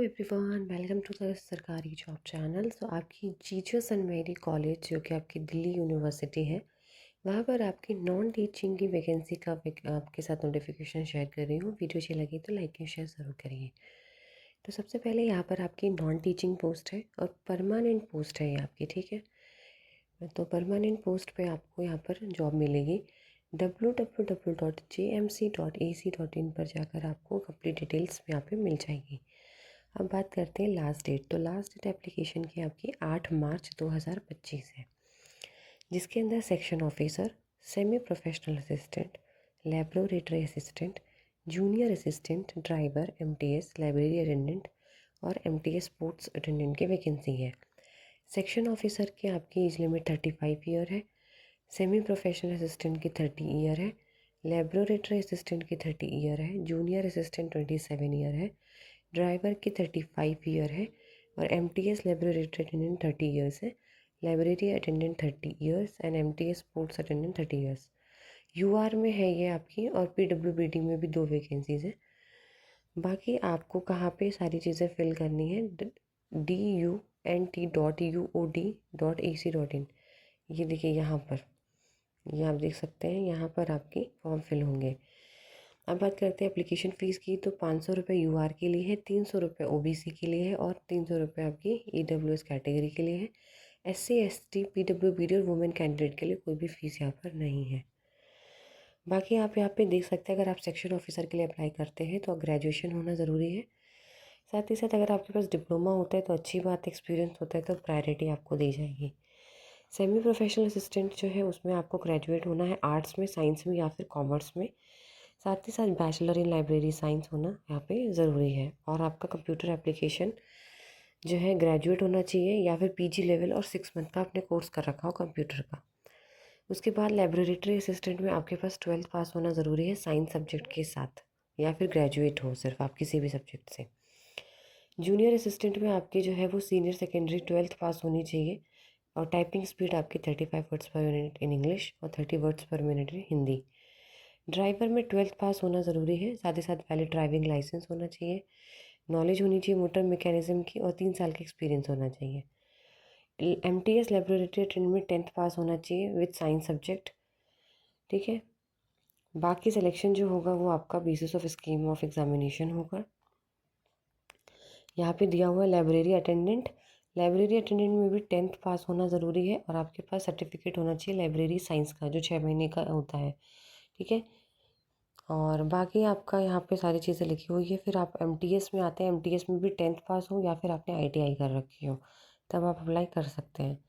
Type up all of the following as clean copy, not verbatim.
Everyone, welcome to the सरकारी job channel. तो आपकी जीजस एंड मेरी कॉलेज जो कि आपकी दिल्ली यूनिवर्सिटी है, वहाँ पर आपकी नॉन टीचिंग की वैकेंसी का आपके साथ नोटिफिकेशन शेयर कर रही हूँ। वीडियो अच्छी लगी तो लाइक एंड शेयर ज़रूर करिए। तो सबसे पहले यहाँ पर आपकी नॉन टीचिंग पोस्ट है और परमानेंट पोस्ट है ये आपकी, ठीक है। तो परमानेंट पोस्ट पे आपको यहाँ पर जॉब मिलेगी। www.jmc.ac.in पर जाकर आपको कंप्लीट डिटेल्स यहाँ पे मिल जाएगी। अब बात करते हैं लास्ट डेट। तो लास्ट डेट एप्लीकेशन की आपकी 8 मार्च 2025 है, जिसके अंदर section officer, semi professional assistant, laboratory assistant, junior assistant, driver, MTS, library attendant और एमटीएस स्पोर्ट्स अटेंडेंट की वैकेंसी है। सेक्शन ऑफिसर की आपकी एज लिमिट 35 ईयर है, सेमी प्रोफेशनल असिस्टेंट की 30 ईयर है, लेबोरेटरी असिस्टेंट की 30 ईयर है, जूनियर असिस्टेंट 27 ईयर है, ड्राइवर की 35 ईयर है और एमटीएस लेबोरेटरी अटेंडेंट 30 ईयर्स है, library attendant 30 years and MTS sports attendant 30 years. UR में है ये आपकी और पीडब्ल्यूबीडी में भी 2 वैकेंसीज़ हैं। बाकी आपको कहाँ पे सारी चीज़ें फिल करनी है, dunt.uod.ac.in। ये देखिए यहाँ पर, ये आप देख सकते हैं, यहाँ पर आपकी फॉर्म फिल होंगे। अब बात करते हैं एप्लीकेशन फ़ीस की। तो 500 रुपये यूआर के लिए है, 300 रुपये ओबीसी के लिए है और 300 रुपये आपकी ईडब्ल्यूएस कैटेगरी के लिए है। एससी, एसटी, पीडब्ल्यूबीडी और वुमेन कैंडिडेट के लिए कोई भी फ़ीस यहाँ पर नहीं है। बाकी आप यहाँ पे देख सकते हैं, अगर आप सेक्शन ऑफिसर के लिए अप्लाई करते हैं तो ग्रेजुएशन होना ज़रूरी है। साथ ही साथ अगर आपके पास डिप्लोमा होता है तो अच्छी बात, एक्सपीरियंस होता है तो प्रायोरिटी आपको दी जाएगी। सेमी प्रोफेशनल असिस्टेंट जो है उसमें आपको ग्रेजुएट होना है आर्ट्स में, साइंस में या फिर कॉमर्स में। साथ ही साथ बैचलर इन लाइब्रेरी साइंस होना यहाँ पे ज़रूरी है और आपका कंप्यूटर एप्लीकेशन जो है ग्रेजुएट होना चाहिए या फिर पीजी लेवल और 6 मंथ का आपने कोर्स कर रखा हो कंप्यूटर का। उसके बाद लेबोरेटरी असिस्टेंट में आपके पास 12th पास होना ज़रूरी है साइंस सब्जेक्ट के साथ, या फिर ग्रेजुएट हो सिर्फ आप किसी भी सब्जेक्ट से। जूनियर असिस्टेंट में आपकी जो है वो सीनियर सेकेंडरी 12th पास होनी चाहिए और टाइपिंग स्पीड आपकी 35 वर्ड्स पर मिनट इन इंग्लिश और 30 वर्ड्स पर मिनट इन हिंदी। ड्राइवर में 12th पास होना ज़रूरी है, साथ ही साथ वैलिड ड्राइविंग लाइसेंस होना चाहिए, नॉलेज होनी चाहिए मोटर मैकेनिज्म की और 3 साल का एक्सपीरियंस होना चाहिए। एमटीएस लेबोरेटरी अटेंडेंट में 10th पास होना चाहिए विद साइंस सब्जेक्ट, ठीक है। बाकी सिलेक्शन जो होगा वो आपका basis of scheme of examination होगा। यहाँ पे दिया हुआ है लाइब्रेरी अटेंडेंट। लाइब्रेरी अटेंडेंट में भी 10th पास होना ज़रूरी है और आपके पास सर्टिफिकेट होना चाहिए लाइब्रेरी साइंस का जो 6 महीने का होता है, ठीक है। और बाकी आपका यहाँ पे सारी चीज़ें लिखी हुई है। फिर आप एमटीएस में आते हैं, एमटीएस में भी 10th पास हो या फिर आपने आईटीआई कर रखी हो तब आप अप्लाई कर सकते हैं।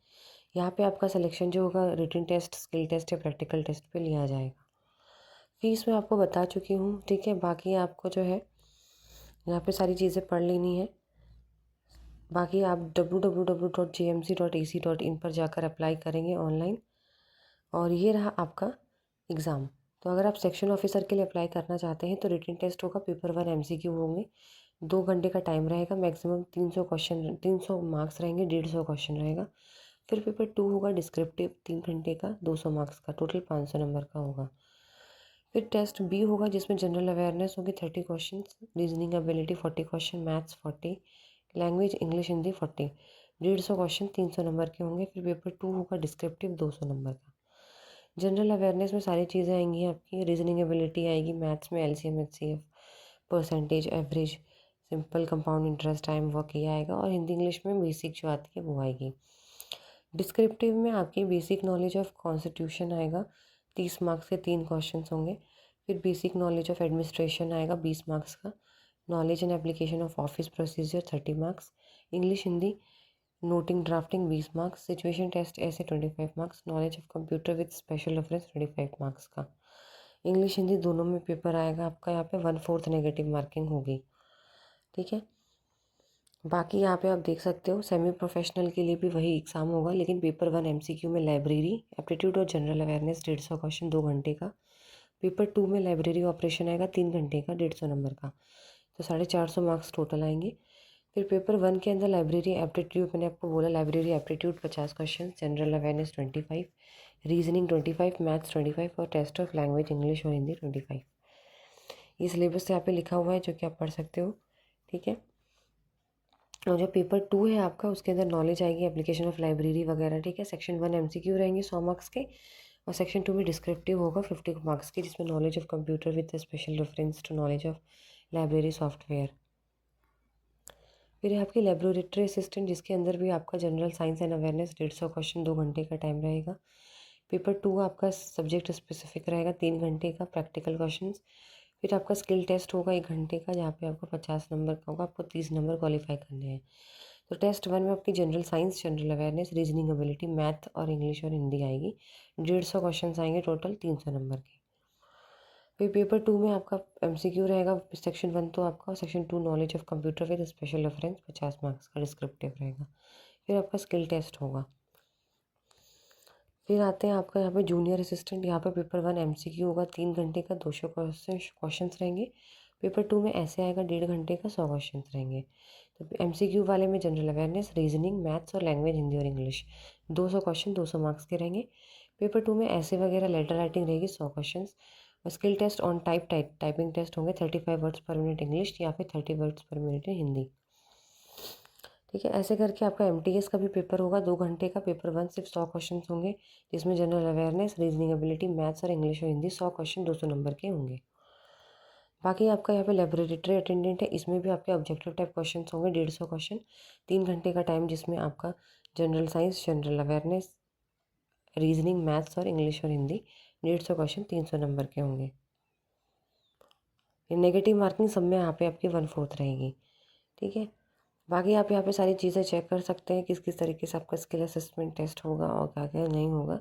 यहाँ पे आपका सिलेक्शन जो होगा रिटन टेस्ट, स्किल टेस्ट या प्रैक्टिकल टेस्ट पे लिया जाएगा। फ़ीस मैं आपको बता चुकी हूँ, ठीक है। बाकी आपको जो है यहाँ पे सारी चीज़ें पढ़ लेनी है। बाकी आप www.jmc.ac.in पर जाकर अप्लाई करेंगे ऑनलाइन। और ये रहा आपका एग्ज़ाम। तो अगर आप सेक्शन ऑफिसर के लिए अप्लाई करना चाहते हैं तो रिटन टेस्ट होगा, पेपर 1 एमसीक्यू होंगे, 2 घंटे का टाइम रहेगा, मैक्सिमम 300 क्वेश्चन, 300 मार्क्स रहेंगे, 150 क्वेश्चन रहेगा। फिर पेपर 2 होगा डिस्क्रिप्टिव, 3 घंटे का, 200 मार्क्स का, टोटल 500 नंबर का होगा। फिर टेस्ट बी होगा जिसमें जनरल अवेयरनेस होगी 30 question, reasoning ability 40 question, maths 40, language English Hindi 40, 150 question 300 number के होंगे। फिर पेपर 2 होगा डिस्क्रिप्टिव 200 नंबर का। जनरल अवेयरनेस में सारी चीज़ें आएंगी आपकी, रीजनिंग एबिलिटी आएगी, मैथ्स में LCM HCF, percentage, average, simple, compound interest, time work ये आएगा और हिंदी इंग्लिश में बेसिक जो आती है वो आएगी। डिस्क्रिप्टिव में आपकी बेसिक नॉलेज ऑफ कॉन्स्टिट्यूशन आएगा, 30 मार्क्स के 3 क्वेश्चन होंगे। फिर बेसिक नॉलेज ऑफ एडमिनिस्ट्रेशन आएगा 20 मार्क्स का, knowledge and application of office procedure 30 marks, English Hindi noting drafting 20 marks, situation test ऐसे 25 marks, knowledge of computer with special reference 25 marks का। English Hindi दोनों में पेपर आएगा आपका, यहाँ पे 1/4 नेगेटिव मार्किंग होगी, ठीक है। बाकी यहाँ पे आप देख सकते हो सेमी प्रोफेशनल के लिए भी वही एग्ज़ाम होगा, लेकिन पेपर 1 एमसीक्यू में लाइब्रेरी एप्टीट्यूड और जनरल अवेयरनेस 150 क्वेश्चन 2 घंटे का। पेपर 2 में लाइब्रेरी ऑपरेशन आएगा 3 घंटे का, 150 नंबर का, तो 450 मार्क्स टोटल आएंगे। फिर पेपर 1 के अंदर लाइब्रेरी एप्टीट्यूड, मैंने आपको बोला library aptitude 50 question, general awareness 25, reasoning 25, maths 25 और टेस्ट ऑफ लैंग्वेज इंग्लिश और हिंदी 25। ये सिलेबस यहाँ पे लिखा हुआ है जो कि आप पढ़ सकते हो, ठीक है। और जो पेपर 2 है आपका, उसके अंदर नॉलेज आएगी, एप्लीकेशन ऑफ लाइब्रेरी वगैरह, ठीक है। सेक्शन 1 MCQ रहेंगे 100 मार्क्स के, और सेक्शन 2 में डिस्क्रिप्टिव होगा 50 मार्क्स की, जिसमें knowledge of computer with special reference to knowledge of library software. फिर है आपकी लेबोरेटरी असिस्टेंट, जिसके अंदर भी आपका general science and awareness 150 question, 2 घंटे का टाइम रहेगा। पेपर 2 आपका सब्जेक्ट स्पेसिफिक रहेगा, 3 घंटे का प्रैक्टिकल क्वेश्चन। फिर आपका स्किल टेस्ट होगा 1 घंटे का, जहाँ पे आपको 50 नंबर का होगा, आपको 30 नंबर क्वालिफाई करने हैं। तो टेस्ट 1 में आपकी general science, general awareness, reasoning ability, math और इंग्लिश और हिंदी आएगी। 150 क्वेश्चन आएंगे टोटल, 300 नंबर के। फिर पेपर 2 में आपका MCQ रहेगा, सेक्शन 1 तो आपका, section 2 knowledge of computer with special reference 50 marks का डिस्क्रिप्टिव रहेगा। फिर आपका स्किल टेस्ट होगा। फिर आते हैं आपका यहाँ पे जूनियर असिस्टेंट। यहाँ पे पेपर 1 MCQ होगा, 3 घंटे का, 200 क्वेश्चन रहेंगे। पेपर 2 में ऐसे आएगा, 1.5 घंटे का, 100 क्वेश्चन रहेंगे। तो MCQ वाले में जनरल अवेयरनेस, रीजनिंग, मैथ्स और लैंग्वेज हिंदी और इंग्लिश 200 क्वेश्चन, 200 मार्क्स के रहेंगे। पेपर 2 में ऐसे वगैरह लेटर राइटिंग रहेगी 100 क्वेश्चन। और skill test on typing test होंगे, 35 वर्ड्स पर मिनट इंग्लिश या फिर 30 वर्ड्स पर मिनट हिंदी, ठीक है। ऐसे करके आपका MTS का भी पेपर होगा, 2 घंटे का। पेपर 1 सिर्फ 100 क्वेश्चन होंगे, जिसमें general awareness, reasoning ability, maths और इंग्लिश और हिंदी 100 क्वेश्चन 200 नंबर के होंगे। बाकी आपका यहाँ पे लेबोरेटरी अटेंडेंट है, इसमें भी आपके ऑब्जेक्टिव टाइप क्वेश्चन होंगे, 150 क्वेश्चन, 3 घंटे का टाइम, जिसमें आपका general science, general awareness, reasoning, maths और इंग्लिश और हिंदी 150 क्वेश्चन 300 नंबर के होंगे। नेगेटिव मार्किंग सब में यहाँ पे आपकी 1/4 रहेगी, ठीक है। बाकी आप यहाँ पे सारी चीज़ें चेक कर सकते हैं, किस किस तरीके से आपका स्किल असेसमेंट टेस्ट होगा और क्या क्या नहीं होगा,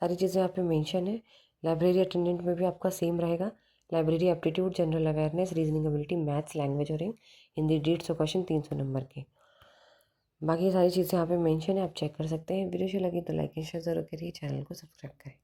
सारी चीज़ें यहाँ पे मेंशन है। लाइब्रेरी अटेंडेंट में भी आपका सेम रहेगा, library aptitude, general awareness, reasoning ability, maths, language और हिंदी 150 क्वेश्चन 300 नंबर के। बाकी सारी चीज़ें यहाँ पे मेंशन है, आप चेक कर सकते हैं। वीडियो अच्छी लगी तो लाइक एंड शेयर जरूर करिए, चैनल को सब्सक्राइब करें।